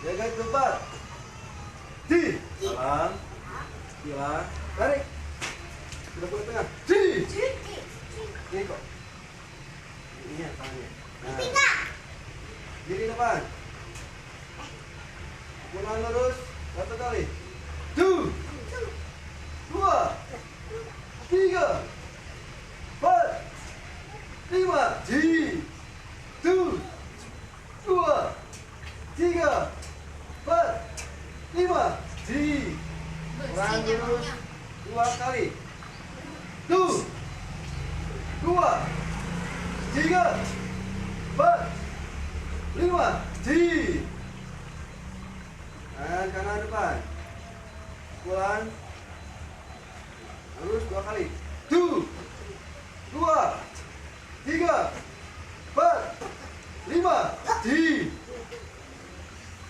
Jaga itu 4. Di. Salam. Gila. Tarik. Sudah buat tengah. Di. Ini kok. Ini ya tangannya. Nah. Diri depan. Pulang lurus. 1 kali. 2. 2. 3. 4. 5. Di. 2. 2. 3. 4. 5. Di. Pulang lurus. 2 kali. 2. 2. 3. 4. 5. Di. Kanan depan. Pukulan. Lurus 2 kali. 2. 2. 3. 4. 5. Di.